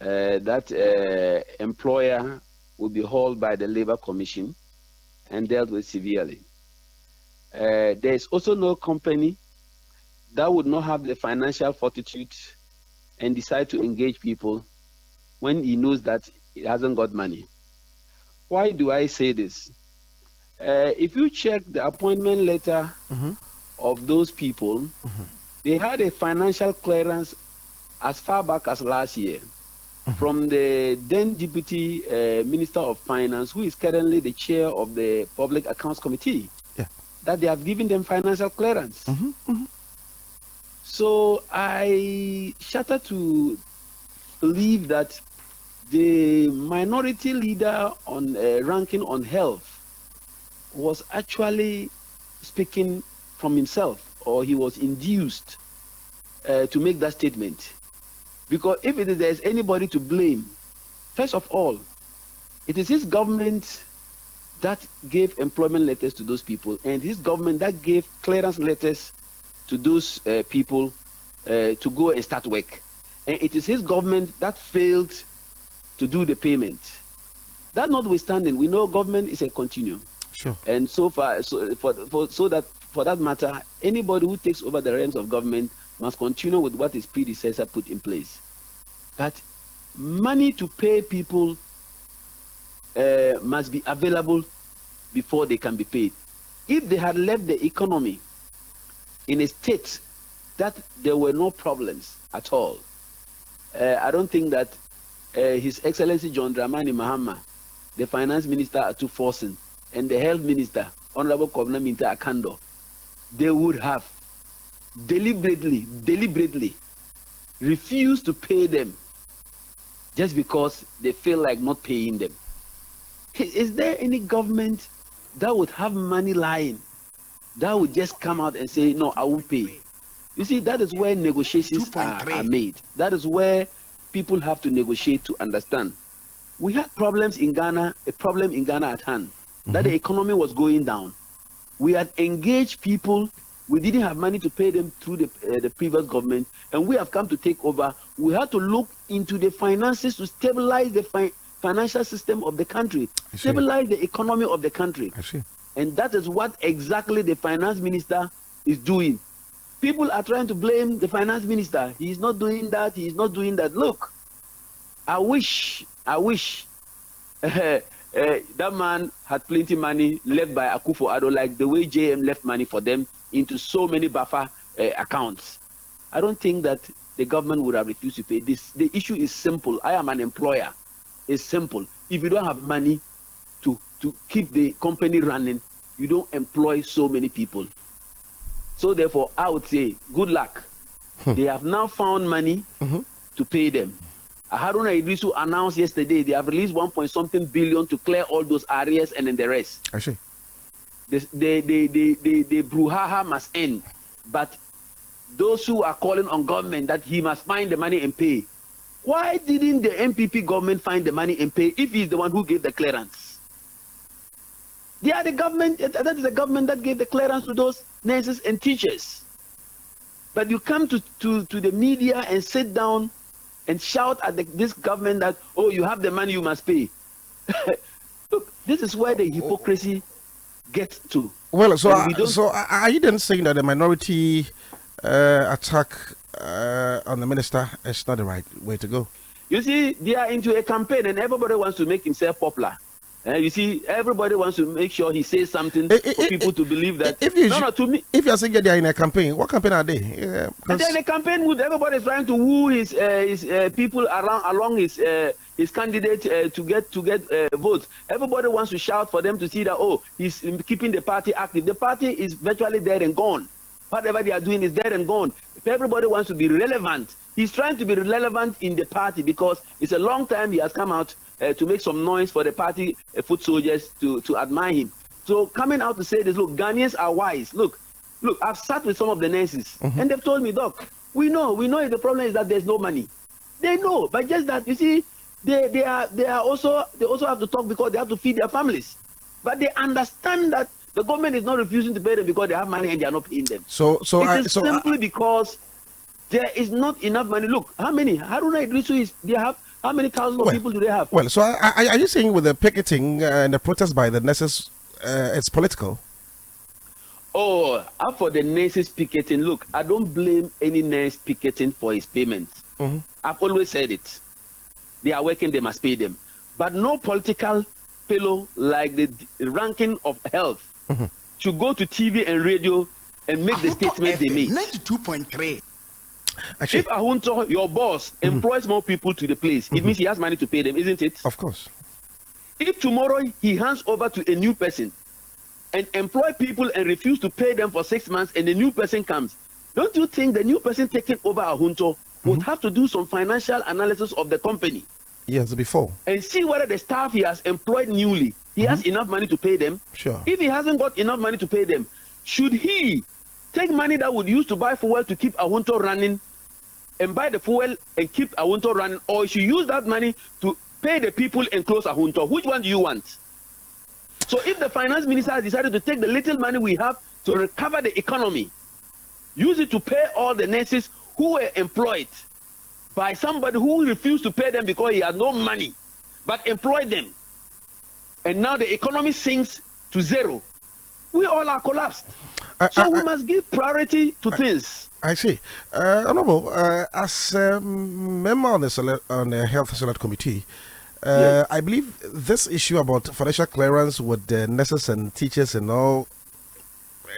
that employer will be hauled by the Labor Commission and dealt with severely. There is also no company that would not have the financial fortitude and decide to engage people when he knows that he hasn't got money. Why do I say this? If you check the appointment letter of those people, they had a financial clearance as far back as last year from the then Deputy Minister of Finance, who is currently the chair of the Public Accounts Committee, that they have given them financial clearance. So I shudder to believe that the minority leader on ranking on health was actually speaking from himself, or he was induced to make that statement. Because if there is anybody to blame, first of all, it is his government that gave employment letters to those people, and his government that gave clearance letters to those people to go and start work. And it is his government that failed to do the payment. That notwithstanding, we know government is a continuum. Sure. And so far, for that matter, anybody who takes over the reins of government must continue with what his predecessor put in place. But money to pay people must be available before they can be paid. If they had left the economy in a state that there were no problems at all, I don't think that His Excellency John Dramani Mahama, the finance minister Atu Forsen, and the health minister, Honorable Kobna Minta Akando, they would have deliberately refused to pay them just because they feel like not paying them. Is there any government that would have money lying that would just come out and say, no, I won't pay? You see, that is where negotiations are made. That is where people have to negotiate to understand. We had problems in Ghana, a problem in Ghana at hand, that the economy was going down. We had engaged people. We didn't have money to pay them through the previous government, and we have come to take over. We had to look into the finances to stabilize the financial system of the country, stabilize the economy of the country. And that is what exactly the finance minister is doing. People are trying to blame the finance minister. He is not doing that. He is not doing that. Look, I wish that man had plenty money left by Akufo-Addo, like the way JM left money for them into so many buffer accounts. I don't think that the government would have refused to pay this. The issue is simple. I am an employer. It's simple. If you don't have money to keep the company running, you don't employ so many people. So therefore, I would say, good luck. They have now found money to pay them. Haruna Idrisu announced yesterday they have released 1.something billion to clear all those areas and then the rest. I see. The brouhaha must end. But those who are calling on government that he must find the money and pay, why didn't the MPP government find the money and pay if he's the one who gave the clearance? They are the government, that is the government that gave the clearance to those nurses and teachers. But you come to the media and sit down and shout at this government that, oh, you have the money, you must pay. Look, this is where the hypocrisy gets to. Well, so are you then saying that the minority attack on the minister is not the right way to go? You see, they are into a campaign and everybody wants to make himself popular. You see, everybody wants to make sure he says something for people to believe that. If you're saying they are in a campaign, what campaign are they? They're in a campaign with everybody is trying to woo his people along his candidate to get votes. Everybody wants to shout for them to see that, oh, he's keeping the party active. The party is virtually dead and gone. Whatever they are doing is dead and gone. If everybody wants to be relevant, he's trying to be relevant in the party because it's a long time he has come out to make some noise for the party foot soldiers to admire him. So coming out to say this, look, Ghanaians are wise. Look, I've sat with some of the nurses and they've told me, Doc, we know the problem is that there's no money. They know, but just that, you see, they also have to talk because they have to feed their families. But they understand that the government is not refusing to pay them because they have money and they are not paying them. Simply because there is not enough money. Look, how many? Haruna Idrisu they have How many thousands of people do they have? Well, so are you saying with the picketing and the protest by the nurses, it's political? Oh, as for the nurses picketing, look, I don't blame any nurse picketing for his payments. Mm-hmm. I've always said it. They are working, they must pay them. But no political fellow like the ranking of health Mm-hmm. should go to TV and radio and make the statement they make. 92.3. Actually, If Ahunto, your boss, employs more people to the place, it means he has money to pay them, isn't it? of course. If tomorrow he hands over to a new person and employ people and refuse to pay them for 6 months and the new person comes, don't you think the new person taking over Ahunto would have to do some financial analysis of the company Yes, before. and see whether the staff he has employed newly, he has enough money to pay them? Sure. If he hasn't got enough money to pay them, should he take money that would use to buy fuel to keep Ahunto running and buy the fuel and keep Ahunto running, or should use that money to pay the people and close Ahunto? Which one do you want? So if the finance minister has decided to take the little money we have to recover the economy, use it to pay all the nurses who were employed by somebody who refused to pay them because he had no money, but employed them, and now the economy sinks to zero, we all are collapsed. So we must give priority to things. I see. Honorable, as a member on the Health Select Committee, Yes. I believe this issue about financial clearance with the nurses and teachers and all,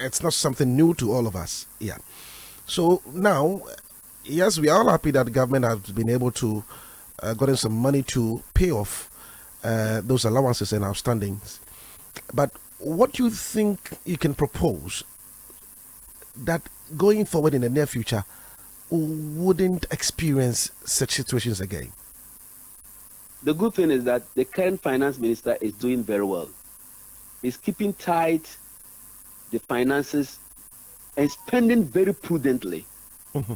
it's not something new to all of us. Yeah. So now, yes, we are all happy that the government has been able to gotten some money to pay off those allowances and outstandings. But what do you think you can propose that going forward in the near future wouldn't experience such situations again? The good thing is that the current finance minister is doing very well. He's keeping tight the finances and spending very prudently. Mhm.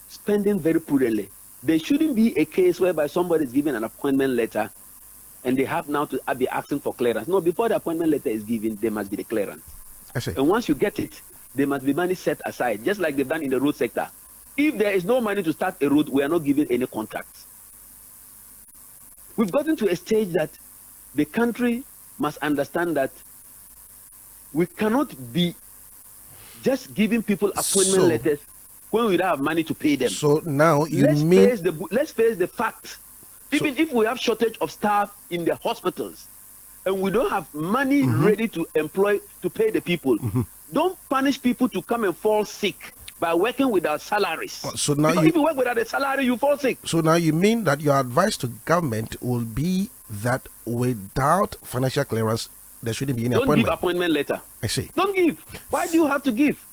Spending very prudently. There shouldn't be a case whereby somebody is given an appointment letter and they have now to be asking for clearance. No, before the appointment letter is given, there must be the clearance. I see. And once you get it, there must be money set aside, just like they've done in the road sector. If there is no money to start a road, we are not giving any contracts. We've gotten to a stage that the country must understand that we cannot be just giving people appointment letters when we don't have money to pay them. So now you let's mean face the fact. Even if we have shortage of staff in the hospitals and we don't have money ready to employ to pay the people, don't punish people to come and fall sick by working without salaries. So now Because if you work without a salary, you fall sick. So now you mean that your advice to government will be that without financial clearance, there shouldn't be any Don't appointment. give appointment letter. I see. Don't give. Why do you have to give?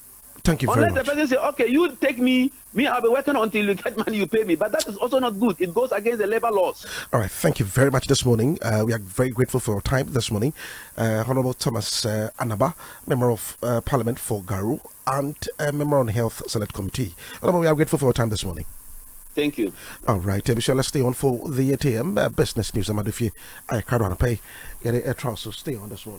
Thank you very Unless the much. person say, okay, you take me, I'll be working until you get money, you pay me. But that is also not good. It goes against the labor laws. All right. Thank you very much this morning. We are very grateful for your time this morning. Honorable Thomas Anaba, Member of Parliament for Garu and Member on Health Select Committee. Honorable, we are grateful for your time this morning. Thank you. All right, Bishop, let's stay on for the ATM business news. I'm going to pay. I can't pay. Get a trial, so stay on this one.